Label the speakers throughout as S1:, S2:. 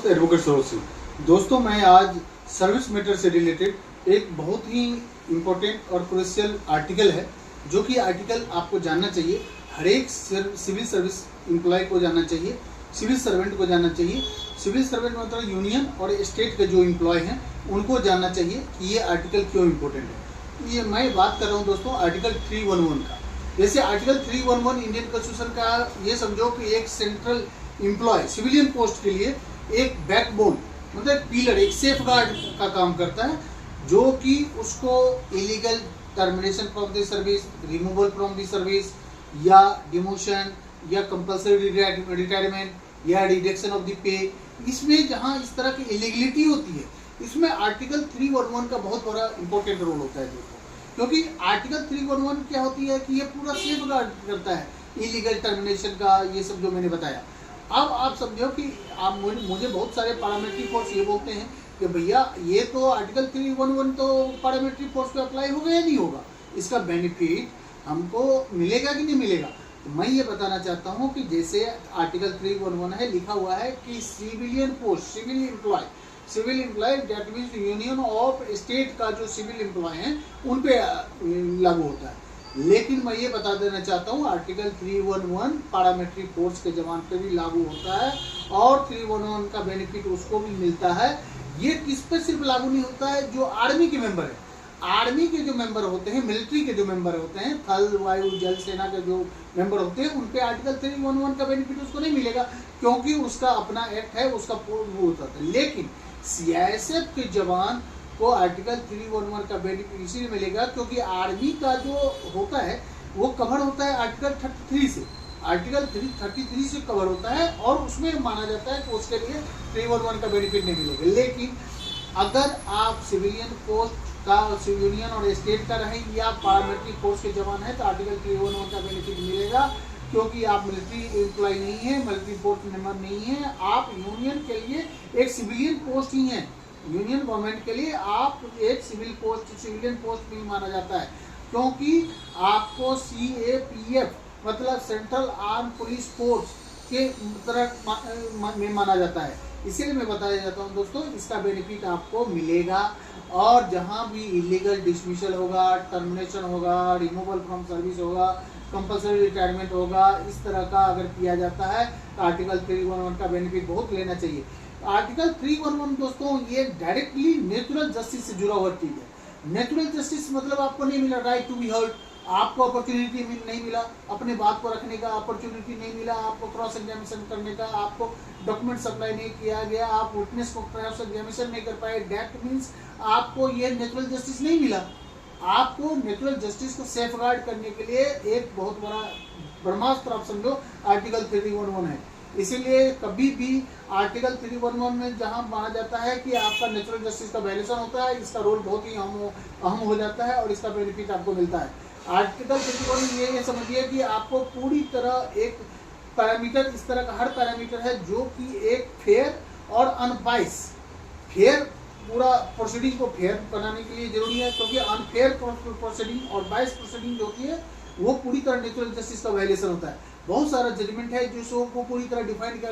S1: Advocate Saroj Singh. दोस्तों, मैं आज सर्विस मैटर से रिलेटेड एक बहुत ही इम्पोर्टेंट और क्रूशियल आर्टिकल है, जो कि आर्टिकल आपको जानना चाहिए। हर एक सिविल सर्विस एम्प्लॉय को जानना चाहिए, सिविल सर्वेंट को जानना चाहिए। सिविल सर्वेंट मतलब यूनियन और स्टेट के जो एम्प्लॉय हैं उनको जानना चाहिए कि ये आर्टिकल क्यों इम्पोर्टेंट है। ये मैं बात कर रहा हूँ दोस्तों आर्टिकल 311 का। जैसे आर्टिकल 311 इंडियन कॉन्स्टिट्यूशन का, ये समझो कि एक सेंट्रल एम्प्लॉय सिविलियन पोस्ट के लिए एक बैकबोन मतलब एक पिलर, एक सेफ गार्ड का काम करता है, जो कि उसको illegal termination from the service, removal from the service, या डिमोशन, या कंपल्सरी रिटायरमेंट, या रिडक्शन ऑफ द पे, इसमें जहां इस तरह की इलीगलिटी होती है, इसमें आर्टिकल 311 का बहुत बड़ा इंपॉर्टेंट रोल होता है दोस्तों। क्योंकि आर्टिकल 311 क्या होती है कि ये पूरा सेफ गार्ड करता है इलीगल टर्मिनेशन का, ये सब जो मैंने बताया। अब आप समझो कि आप मुझे बहुत सारे पार्लियामेंट्री फोर्स ये बोलते हैं कि भैया ये तो आर्टिकल 311 तो पार्लियामेंट्री फोर्स पे अप्लाई होगा या नहीं होगा, इसका बेनिफिट हमको मिलेगा कि नहीं मिलेगा। तो मैं ये बताना चाहता हूँ कि जैसे आर्टिकल 311 है, लिखा हुआ है कि civilian post, civil employ that means union of state का जो सिविल एम्प्लॉय हैं उन पे लागू होता है। लेकिन मैं ये बता देना चाहता हूँ आर्टिकल 311 पार्लियामेंट्री फोर्स के जवान पे भी लागू होता है, और 311 का बेनिफिट उसको भी मिलता है। ये किस पे सिर्फ लागू नहीं होता है, जो आर्मी के मेंबर है, आर्मी के जो मेंबर होते हैं, मिलिट्री के जो मेंबर होते हैं, थल वायु जल सेना के जो मेंबर होते हैं, उन पे आर्टिकल 311 का बेनिफिट उसको नहीं मिलेगा, क्योंकि उसका अपना एक्ट है, उसका वो होता है। लेकिन सीआईएसएफ के जवान को आर्टिकल 311 का बेनिफिट इसीलिए मिलेगा क्योंकि आर्मी का जो होता है वो कवर होता है आर्टिकल 33 से, आर्टिकल 33 से कवर होता है, और उसमें माना जाता है कि उसके लिए 311 का बेनिफिट नहीं मिलेगा। लेकिन अगर आप सिविलियन पोस्ट का यूनियन और स्टेट का रहे या पार्लियामेंट्री फोर्स के जवान है तो आर्टिकल 311 का बेनिफिट मिलेगा, क्योंकि आप मिलिट्री एम्प्लॉय नहीं है, मिलिट्री फोर्स मेंबर नहीं है, आप यूनियन के लिए एक सिविलियन पोस्ट ही हैं। यूनियन गवर्नमेंट के लिए आप एक सिविलियन पोस्ट भी माना जाता है, क्योंकि आपको CAPF मतलब सेंट्रल आर्म पुलिस फोर्स के तरह में माना जाता है। इसीलिए मैं बताया जाता हूँ दोस्तों, इसका बेनिफिट आपको मिलेगा। और जहाँ भी इलीगल डिसमिसल होगा, टर्मिनेशन होगा, रिमूवल फ्रॉम सर्विस होगा, कंपल्सरी रिटायरमेंट होगा, इस तरह का अगर किया जाता है तो आर्टिकल 311 का बेनिफिट बहुत लेना चाहिए। आर्टिकल 311 दोस्तों ये डायरेक्टली नेचुरल जस्टिस से जुड़ा हुआ चीज है। नेचुरल जस्टिस मतलब आपको नहीं मिला राइट टू बी हर्ड, आपको अपॉर्चुनिटी नहीं मिला, अपने बात को रखने का अपॉर्चुनिटी नहीं मिला, आपको क्रॉस एग्जामिनेशन करने का, आपको डॉक्यूमेंट सप्लाई नहीं किया गया, आप विटनेस को क्रॉस एग्जामिनेशन नहीं कर पाए, दैट मीन्स आपको ये नेचुरल जस्टिस नहीं मिला। आपको नेचुरल जस्टिस को सेफ गार्ड करने के लिए एक बहुत बड़ा ब्रह्मास्त्र आप समझो आर्टिकल 311 है। इसीलिए कभी भी आर्टिकल 311 में जहां माना जाता है कि आपका नेचुरल जस्टिस का वायलेशन होता है, इसका रोल बहुत ही अहम हो जाता है और इसका बेनिफिट आपको मिलता है। आर्टिकल 311 ये समझिए कि आपको पूरी तरह एक पैरामीटर, इस तरह का हर पैरामीटर है जो कि एक फेयर और अनबाइस, फेयर पूरा प्रोसीडिंग को फेयर बनाने के लिए जरूरी है, क्योंकि अनफेयर प्रोसीडिंग और बाइस प्रोसीडिंग जो होती है वो पूरी तरह नेचुरल जस्टिस का वायलेशन होता है। बहुत सारा जजमेंट है जिसको पूरी तरह डिफाइन किया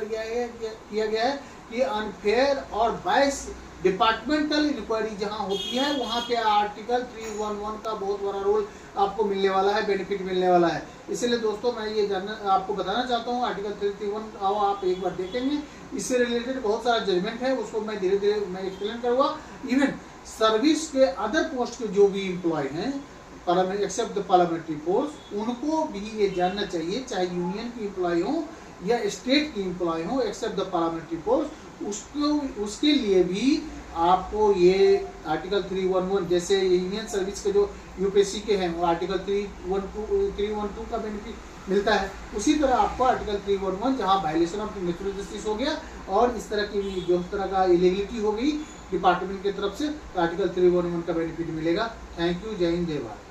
S1: गया है कि अनफेयर और बाइस डिपार्टमेंटल इंक्वायरी जहां होती है वहां पे आर्टिकल 311 का बहुत बड़ा रोल आपको मिलने वाला है, बेनिफिट मिलने वाला है। इसलिए दोस्तों मैं ये आपको बताना चाहता हूँ आर्टिकल 331 आओ आप एक बार देखेंगे, इससे रिलेटेड बहुत सारा जजमेंट है, उसको मैं धीरे धीरे मैं एक्सप्लेन करूँगा। इवन सर्विस के अदर पोस्ट के जो भी एम्प्लॉय हैं एक्सेप्ट द पार्लियामेंट्री फोर्स, उनको भी ये जानना चाहिए, चाहे यूनियन की एम्प्लॉय हो या स्टेट की एम्प्लॉय हो, एक्सेप्ट द पार्लियामेंट्री फोर्स, उसके लिए भी आपको ये आर्टिकल 311 जैसे यूनियन सर्विस के जो यूपीएससी के हैं वो आर्टिकल 312 का बेनिफिट मिलता है। उसी तरह आपको आर्टिकल 311 जहाँ वायलेशन ऑफ नेचुरल जस्टिस हो गया और इस तरह की जो तरह का इलीगलिटी हो गई डिपार्टमेंट की तरफ से, तो आर्टिकल 311 का बेनिफिट मिलेगा। थैंक यू, जय हिंद, जय भारत।